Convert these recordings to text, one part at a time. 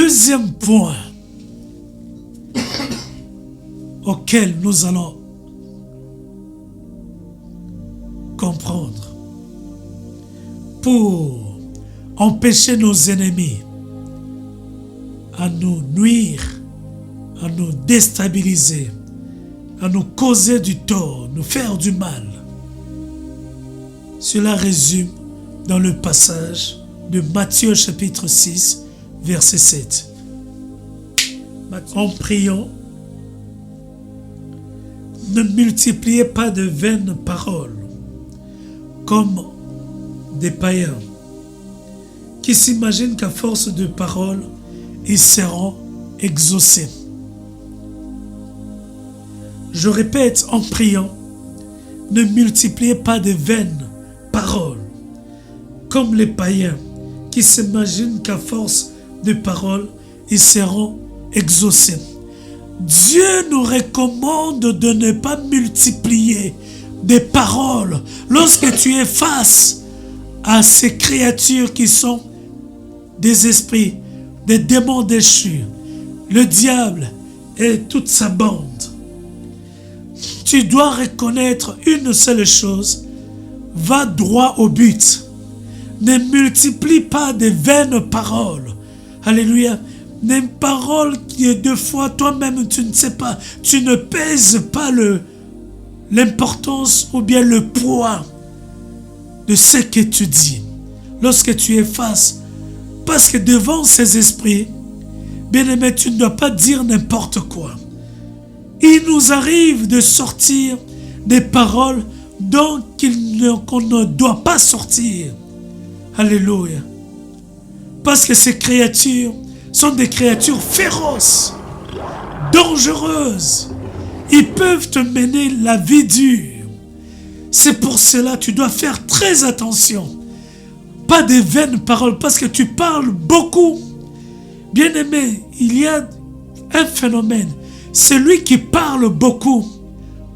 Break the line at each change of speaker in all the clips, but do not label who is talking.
Deuxième point auquel nous allons comprendre pour empêcher nos ennemis à nous nuire, à nous déstabiliser, à nous causer du tort, nous faire du mal. Cela résume dans le passage de Matthieu chapitre 6, verset 7. En priant, ne multipliez pas de vaines paroles comme des païens qui s'imaginent qu'à force de paroles, ils seront exaucés. Je répète, en priant, ne multipliez pas de vaines paroles comme les païens qui s'imaginent qu'à force de paroles, ils seront exaucés. Dieu nous recommande de ne pas multiplier des paroles lorsque tu es face à ces créatures qui sont des esprits, des démons déchus, le diable et toute sa bande. Tu dois reconnaître une seule chose, va droit au but. Ne multiplie pas de vaines paroles. Alléluia. Des paroles qui, deux fois, toi-même, tu ne sais pas, tu ne pèses pas l'importance ou bien le poids de ce que tu dis. Lorsque tu es face, parce que devant ces esprits, bien-aimé, tu ne dois pas dire n'importe quoi. Il nous arrive de sortir des paroles qu'on ne doit pas sortir. Alléluia. Parce que ces créatures sont des créatures féroces, dangereuses. Ils peuvent te mener la vie dure. C'est pour cela que tu dois faire très attention. Pas de vaines paroles, parce que tu parles beaucoup. Bien-aimé, il y a un phénomène. Celui qui parle beaucoup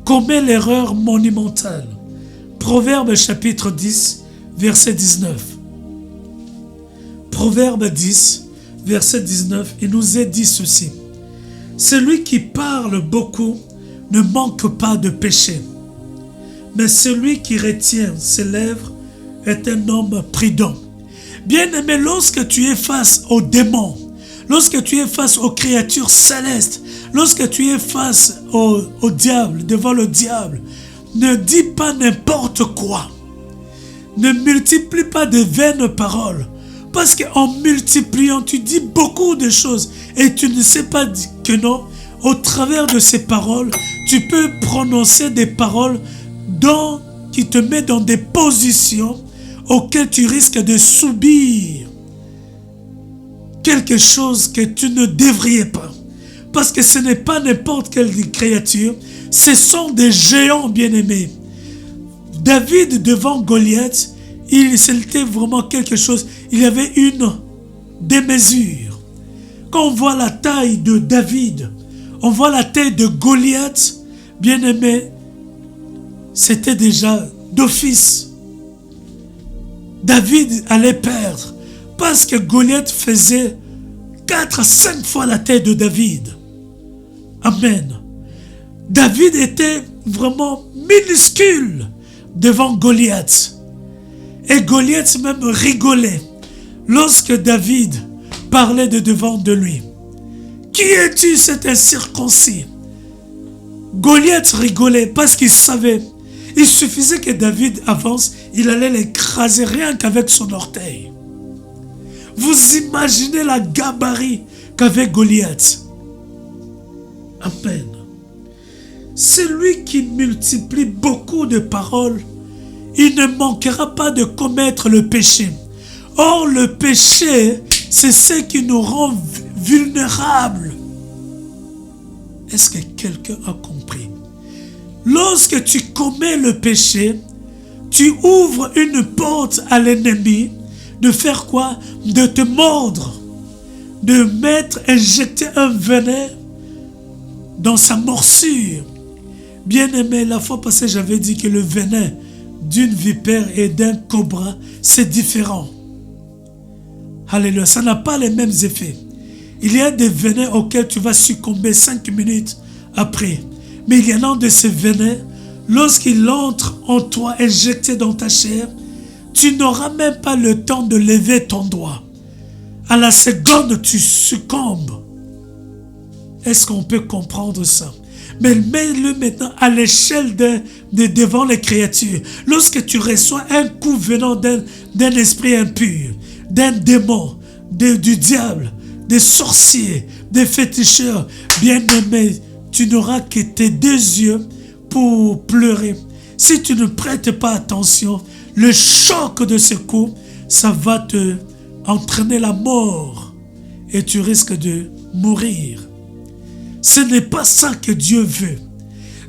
commet l'erreur monumentale. Proverbe chapitre 10, verset 19. Proverbe 10, verset 19, il nous est dit ceci. Celui qui parle beaucoup ne manque pas de péché, mais celui qui retient ses lèvres est un homme prudent. Bien-aimé, lorsque tu es face aux démons, lorsque tu es face aux créatures célestes, lorsque tu es face au diable, devant le diable, ne dis pas n'importe quoi. Ne multiplie pas de vaines paroles. Parce qu'en multipliant, tu dis beaucoup de choses et tu ne sais pas que non, au travers de ces paroles, tu peux prononcer des paroles qui te mettent dans des positions auxquelles tu risques de subir quelque chose que tu ne devrais pas. Parce que ce n'est pas n'importe quelle créature, ce sont des géants bien-aimés. David devant Goliath, c'était vraiment quelque chose. Il y avait une démesure. Quand on voit la taille de David, on voit la taille de Goliath, bien-aimé, c'était déjà d'office. David allait perdre parce que Goliath faisait 4 à 5 fois la taille de David. Amen. David était vraiment minuscule devant Goliath. Et Goliath même rigolait lorsque David parlait de devant de lui. Qui es-tu, cet incirconcis? Goliath rigolait parce qu'il savait. Il suffisait que David avance, il allait l'écraser rien qu'avec son orteil. Vous imaginez la gabarit qu'avait Goliath. Amen. Celui qui multiplie beaucoup de paroles, il ne manquera pas de commettre le péché. Or, le péché, c'est ce qui nous rend vulnérables. Est-ce que quelqu'un a compris? Lorsque tu commets le péché, tu ouvres une porte à l'ennemi de faire quoi? De te mordre, de injecter un venin dans sa morsure. Bien-aimé, la fois passée, j'avais dit que le venin d'une vipère et d'un cobra, c'est différent. Alléluia, ça n'a pas les mêmes effets. Il y a des venins auxquels tu vas succomber 5 minutes après. Mais il y en a un de ces venins, lorsqu'il entre en toi, injecté dans ta chair, tu n'auras même pas le temps de lever ton doigt. À la seconde, tu succombes. Est-ce qu'on peut comprendre ça? Mais mets-le maintenant à l'échelle devant les créatures. Lorsque tu reçois un coup venant d'un esprit impur, d'un démon, du diable, des sorciers, des féticheurs, bien-aimés, tu n'auras que tes 2 yeux pour pleurer. Si tu ne prêtes pas attention, le choc de ce coup, ça va te entraîner la mort et tu risques de mourir. Ce n'est pas ça que Dieu veut.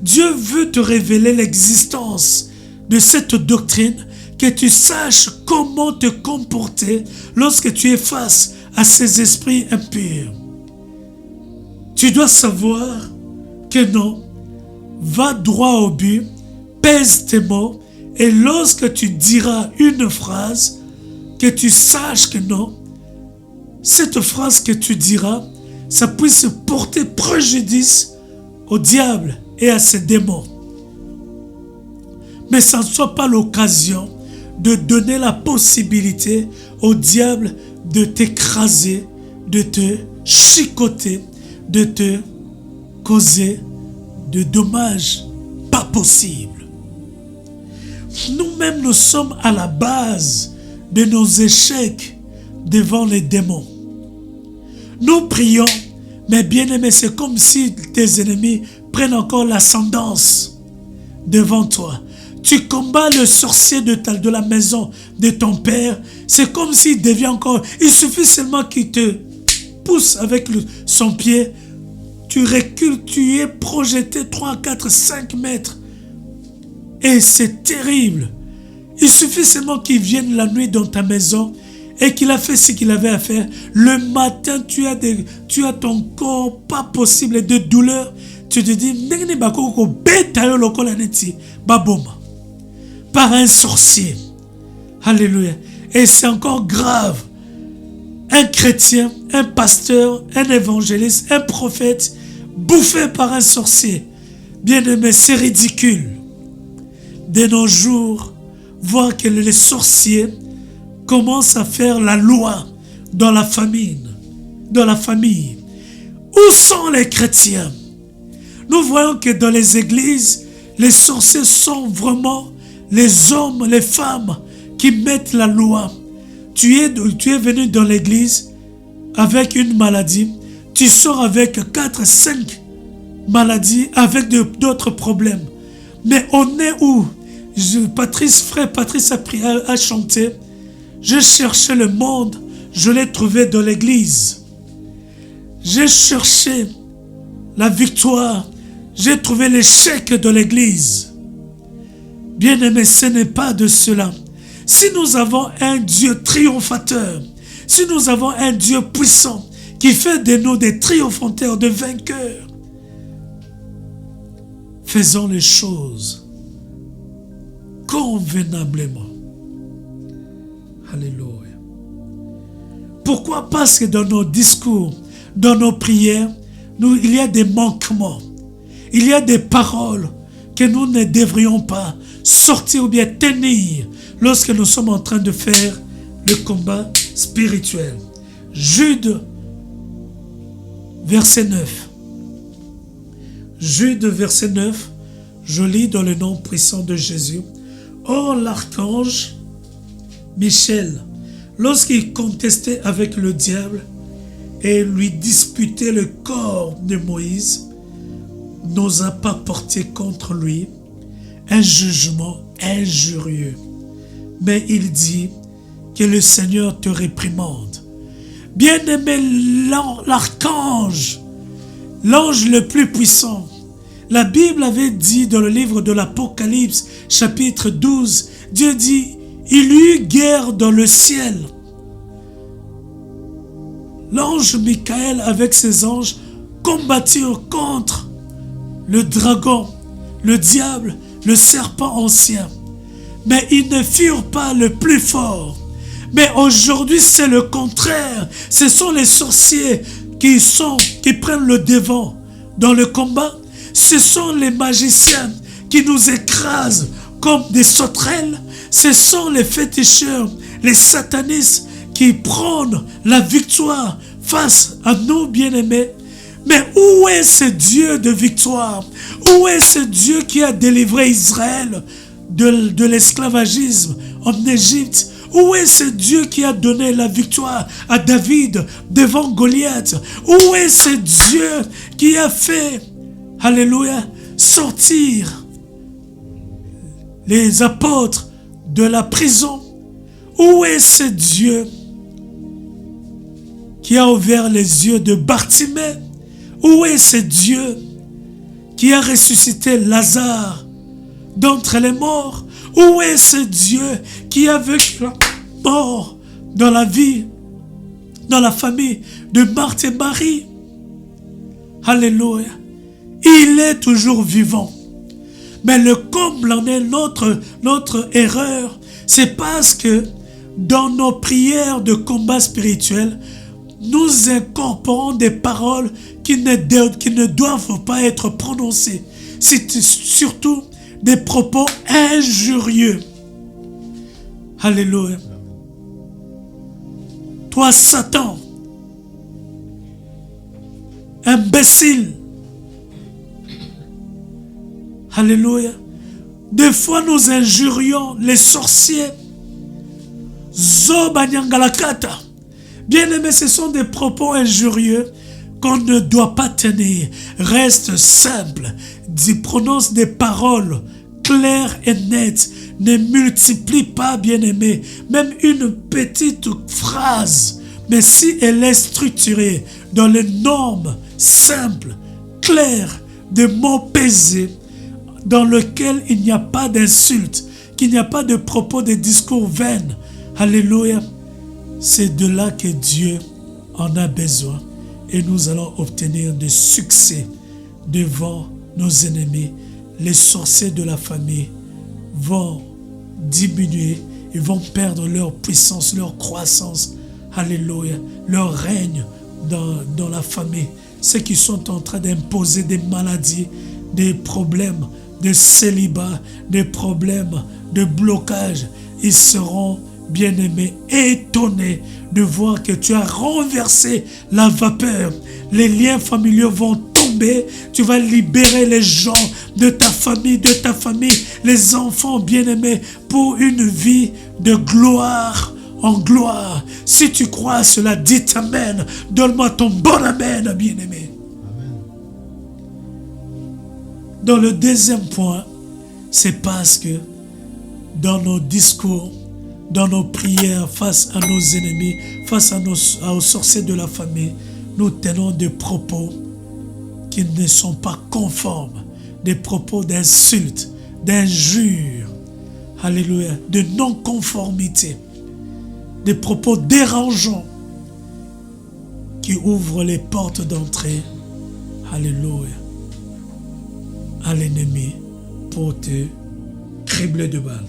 Dieu veut te révéler l'existence de cette doctrine, que tu saches comment te comporter lorsque tu es face à ces esprits impurs. Tu dois savoir que non, va droit au but, pèse tes mots, et lorsque tu diras une phrase, que tu saches que non, cette phrase que tu diras, ça puisse porter préjudice au diable et à ses démons. Mais ça ne soit pas l'occasion de donner la possibilité au diable de t'écraser, de te chicoter, de te causer de dommages pas possibles. Nous-mêmes, nous sommes à la base de nos échecs devant les démons. Nous prions, mais bien-aimé, c'est comme si tes ennemis prennent encore l'ascendance devant toi. Tu combats le sorcier de la maison de ton père, c'est comme s'il devient encore... Il suffit seulement qu'il te pousse avec son pied, tu recules, tu es projeté 3, 4, 5 mètres. Et c'est terrible. Il suffit seulement qu'il vienne la nuit dans ta maison et qu'il a fait ce qu'il avait à faire. Le matin, tu as ton corps pas possible de douleur. Tu te dis, par un sorcier. Alléluia. Et c'est encore grave. Un chrétien, un pasteur, un évangéliste, un prophète, bouffé par un sorcier. Bien-aimé, c'est ridicule. De nos jours, voir que les sorciers commencent à faire la loi dans la famille. Où sont les chrétiens? Nous voyons que dans les églises, les sorciers sont vraiment les hommes, les femmes qui mettent la loi. Tu es venu dans l'église avec une maladie, tu sors avec 4, 5 maladies, avec d'autres problèmes. Mais on est où? Frère Patrice a chanté. J'ai cherché le monde, je l'ai trouvé dans l'église. J'ai cherché la victoire, j'ai trouvé l'échec de l'église. Bien-aimé, ce n'est pas de cela. Si nous avons un Dieu triomphateur, si nous avons un Dieu puissant qui fait de nous des triomphateurs, de vainqueurs, faisons les choses convenablement. Alléluia. Pourquoi? Parce que dans nos discours, dans nos prières, il y a des manquements. Il y a des paroles que nous ne devrions pas sortir ou bien tenir lorsque nous sommes en train de faire le combat spirituel. Jude, verset 9. Jude, verset 9, je lis dans le nom puissant de Jésus. Or, l'archange Michel, lorsqu'il contestait avec le diable et lui disputait le corps de Moïse, n'osa pas porter contre lui un jugement injurieux. Mais il dit que le Seigneur te réprimande. Bien-aimé, l'archange, l'ange le plus puissant, la Bible avait dit dans le livre de l'Apocalypse, chapitre 12, Dieu dit, il y eut guerre dans le ciel. L'ange Michael avec ses anges combattirent contre le dragon, le diable, le serpent ancien. Mais ils ne furent pas le plus fort. Mais aujourd'hui, c'est le contraire. Ce sont les sorciers qui prennent le devant dans le combat, ce sont les magiciens qui nous écrasent comme des sauterelles. Ce sont les féticheurs, les satanistes qui prennent la victoire face à nous, bien-aimés. Mais où est ce Dieu de victoire? Où est ce Dieu qui a délivré Israël de l'esclavagisme en Égypte? Où est ce Dieu qui a donné la victoire à David devant Goliath? Où est ce Dieu qui a fait, alléluia, sortir les apôtres de la prison? Où est ce Dieu qui a ouvert les yeux de Bartimée? Où est ce Dieu qui a ressuscité Lazare d'entre les morts? Où est ce Dieu qui a vécu la mort dans la vie, dans la famille de Marthe et Marie? Alléluia. Il est toujours vivant. Mais le comble en est notre erreur. C'est parce que dans nos prières de combat spirituel, nous incorporons des paroles qui ne doivent pas être prononcées. C'est surtout des propos injurieux. Alléluia. Toi, Satan, imbécile. Alléluia. Des fois, nous injurions les sorciers. Zobanyangalakata. Bien-aimés, ce sont des propos injurieux qu'on ne doit pas tenir. Reste simple. Prononce des paroles claires et nettes. Ne multiplie pas, bien-aimés. Même une petite phrase. Mais si elle est structurée dans les normes simples, claires, de mots pesés, dans lesquels il n'y a pas d'insultes, qu'il n'y a pas de propos, de discours vains. Alléluia. C'est de là que Dieu en a besoin. Et nous allons obtenir des succès devant nos ennemis. Les sorciers de la famille vont diminuer. Ils vont perdre leur puissance, leur croissance. Alléluia. Leur règne dans la famille. Ceux qui sont en train d'imposer des maladies, des problèmes de célibat, des problèmes de blocage, ils seront, bien-aimés, étonnés de voir que tu as renversé la vapeur. Les liens familiaux vont tomber. Tu vas libérer les gens de ta famille, les enfants, bien-aimés, pour une vie de gloire en gloire. Si tu crois à cela, dis Amen. Donne-moi ton bon Amen, bien-aimé. Dans le deuxième point, c'est parce que dans nos discours, dans nos prières face à nos ennemis, face aux sorciers de la famille, nous tenons des propos qui ne sont pas conformes, des propos d'insultes, d'injures, alléluia, de non-conformité, des propos dérangeants qui ouvrent les portes d'entrée, alléluia, à l'ennemi pour te cribler de balles.